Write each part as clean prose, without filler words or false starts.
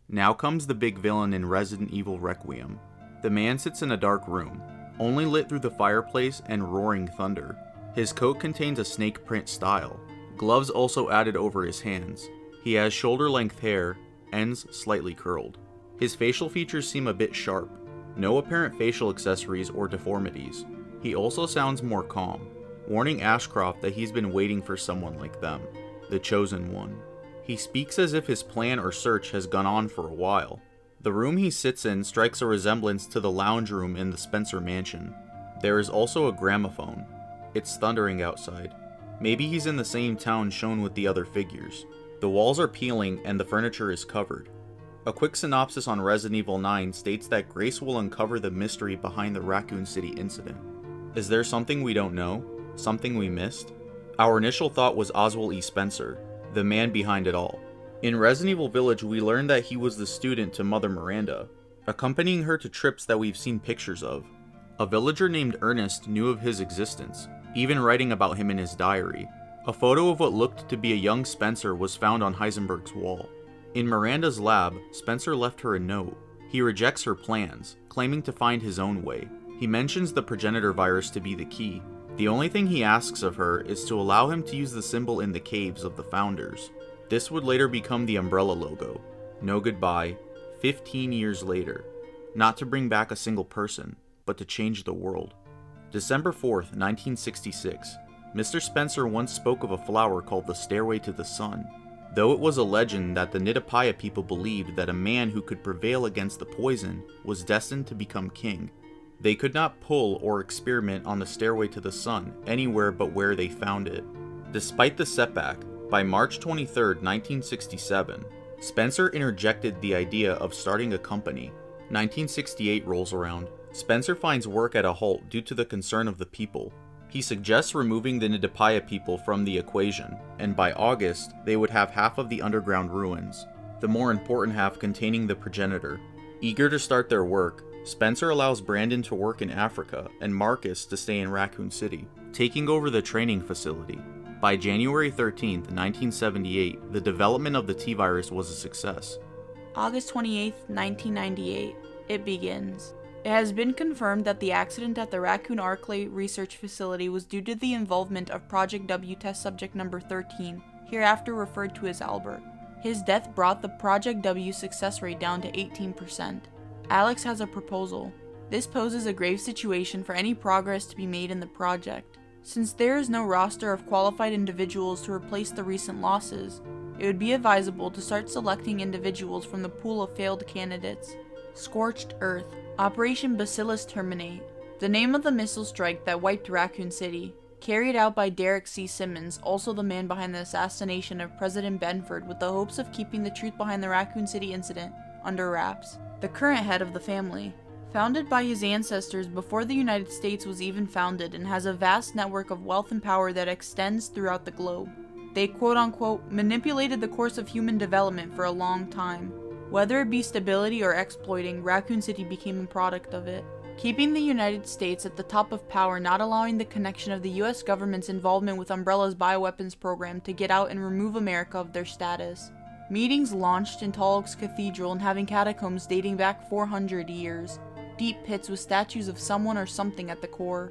Now comes the big villain in Resident Evil Requiem. The man sits in a dark room, only lit through the fireplace and roaring thunder. His coat contains a snake print style, gloves also added over his hands. He has shoulder-length hair, ends slightly curled. His facial features seem a bit sharp, no apparent facial accessories or deformities. He also sounds more calm, warning Ashcroft that he's been waiting for someone like them, the chosen one. He speaks as if his plan or search has gone on for a while. The room he sits in strikes a resemblance to the lounge room in the Spencer mansion. There is also a gramophone. It's thundering outside. Maybe he's in the same town shown with the other figures. The walls are peeling and the furniture is covered. A quick synopsis on Resident Evil 9 states that Grace will uncover the mystery behind the Raccoon City incident. Is there something we don't know? Something we missed? Our initial thought was Ozwell E. Spencer, the man behind it all. In Resident Evil Village, we learned that he was the student to Mother Miranda, accompanying her to trips that we've seen pictures of. A villager named Ernest knew of his existence, even writing about him in his diary. A photo of what looked to be a young Spencer was found on Heisenberg's wall. In Miranda's lab, Spencer left her a note. He rejects her plans, claiming to find his own way. He mentions the progenitor virus to be the key. The only thing he asks of her is to allow him to use the symbol in the caves of the Founders. This would later become the Umbrella logo. No goodbye, 15 years later. Not to bring back a single person, but to change the world. December 4th, 1966. Mr. Spencer once spoke of a flower called the Stairway to the Sun. Though it was a legend that the Nidapaya people believed that a man who could prevail against the poison was destined to become king. They could not pull or experiment on the Stairway to the Sun anywhere but where they found it. Despite the setback, by March 23, 1967, Spencer interjected the idea of starting a company. 1968 rolls around. Spencer finds work at a halt due to the concern of the people. He suggests removing the Nidapaya people from the equation, and by August, they would have half of the underground ruins, the more important half containing the progenitor. Eager to start their work, Spencer allows Brandon to work in Africa and Marcus to stay in Raccoon City, taking over the training facility. By January 13, 1978, the development of the T-virus was a success. August 28, 1998, it begins. It has been confirmed that the accident at the Raccoon Arclay Research Facility was due to the involvement of Project W test subject number 13, hereafter referred to as Albert. His death brought the Project W success rate down to 18%. Alex has a proposal. This poses a grave situation for any progress to be made in the project. Since there is no roster of qualified individuals to replace the recent losses, it would be advisable to start selecting individuals from the pool of failed candidates. Scorched Earth. Operation Bacillus Terminate. The name of the missile strike that wiped Raccoon City. Carried out by Derek C. Simmons, also the man behind the assassination of President Benford, with the hopes of keeping the truth behind the Raccoon City incident under wraps. The current head of the family. Founded by his ancestors before the United States was even founded, and has a vast network of wealth and power that extends throughout the globe. They quote-unquote manipulated the course of human development for a long time. Whether it be stability or exploiting, Raccoon City became a product of it. Keeping the United States at the top of power, not allowing the connection of the US government's involvement with Umbrella's bioweapons program to get out and remove America of their status. Meetings launched in Tall Oaks Cathedral and having catacombs dating back 400 years. Deep pits with statues of someone or something at the core.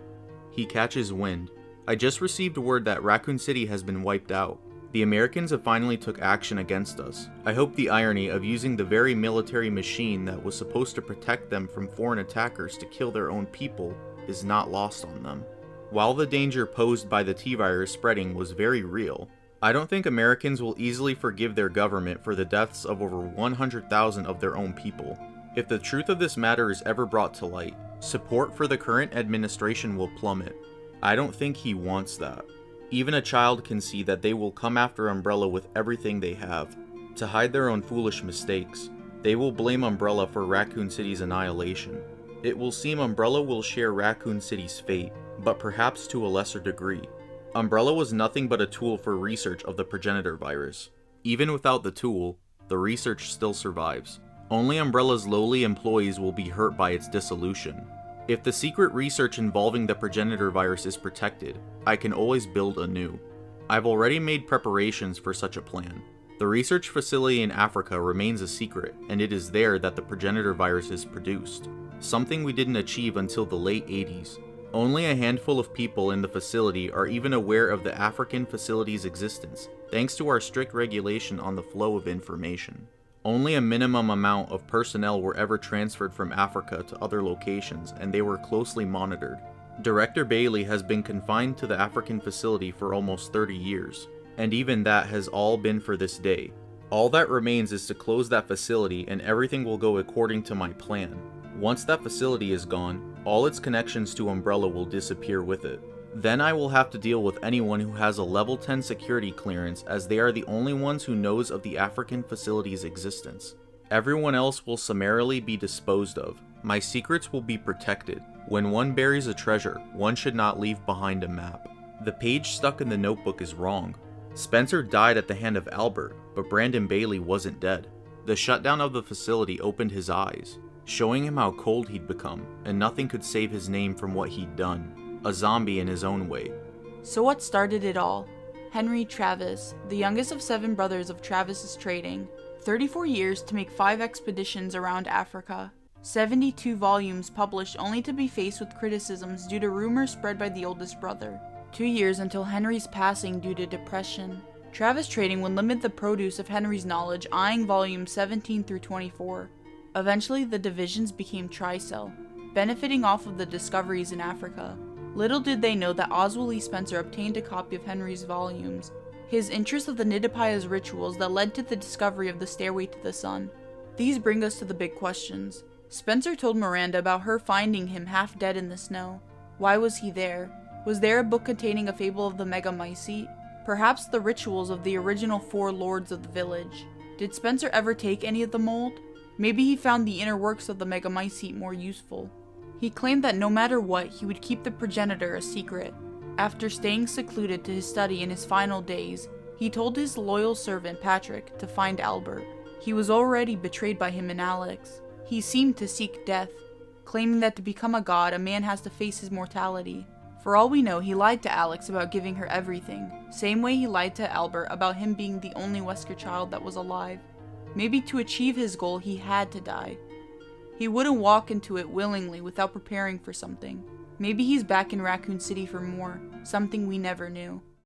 He catches wind. I just received word that Raccoon City has been wiped out. The Americans have finally took action against us. I hope the irony of using the very military machine that was supposed to protect them from foreign attackers to kill their own people is not lost on them. While the danger posed by the T-virus spreading was very real, I don't think Americans will easily forgive their government for the deaths of over 100,000 of their own people. If the truth of this matter is ever brought to light, support for the current administration will plummet. I don't think he wants that. Even a child can see that they will come after Umbrella with everything they have. To hide their own foolish mistakes, they will blame Umbrella for Raccoon City's annihilation. It will seem Umbrella will share Raccoon City's fate, but perhaps to a lesser degree. Umbrella was nothing but a tool for research of the progenitor virus. Even without the tool, the research still survives. Only Umbrella's lowly employees will be hurt by its dissolution. If the secret research involving the progenitor virus is protected, I can always build anew. I've already made preparations for such a plan. The The research facility in Africa remains a secret, and it is there that the progenitor virus is produced, something we didn't achieve until the late 80s. Only a handful of people in the facility are even aware of the African facility's existence, thanks to our strict regulation on the flow of information. Only a minimum amount of personnel were ever transferred from Africa to other locations, and they were closely monitored. Director Bailey has been confined to the African facility for almost 30 years, and even that has all been for this day. All that remains is to close that facility and everything will go according to my plan. Once that facility is gone, all its connections to Umbrella will disappear with it. Then I will have to deal with anyone who has a level 10 security clearance, as they are the only ones who knows of the African facility's existence. Everyone else will summarily be disposed of. My secrets will be protected. When one buries a treasure, one should not leave behind a map. The page stuck in the notebook is wrong. Spencer died at the hand of Albert, but Brandon Bailey wasn't dead. The shutdown of the facility opened his eyes, showing him how cold he'd become, and nothing could save his name from what he'd done. A zombie in his own way. So what started it all? Henry Travis, the youngest of 7 brothers of Travis's trading, 34 years to make 5 expeditions around Africa, 72 volumes published only to be faced with criticisms due to rumors spread by the oldest brother. 2 years until Henry's passing due to depression. Travis Trading would limit the produce of Henry's knowledge, eyeing volumes 17 through 24. Eventually, the divisions became Tricell, benefiting off of the discoveries in Africa. Little did they know that Ozwell E. Spencer obtained a copy of Henry's volumes, his interest of the Nidapaya's rituals that led to the discovery of the Stairway to the Sun. These bring us to the big questions. Spencer told Miranda about her finding him half dead in the snow. Why was he there? Was there a book containing a fable of the Megamycete? Perhaps the rituals of the original 4 lords of the village. Did Spencer ever take any of the mold? Maybe he found the inner works of the Megamycete more useful. He claimed that no matter what, he would keep the progenitor a secret. After staying secluded to his study in his final days, he told his loyal servant Patrick to find Albert. He was already betrayed by him and Alex. He seemed to seek death, claiming that to become a god, a man has to face his mortality. For all we know, he lied to Alex about giving her everything, same way he lied to Albert about him being the only Wesker child that was alive. Maybe to achieve his goal, he had to die. He wouldn't walk into it willingly without preparing for something. Maybe he's back in Raccoon City for more, something we never knew.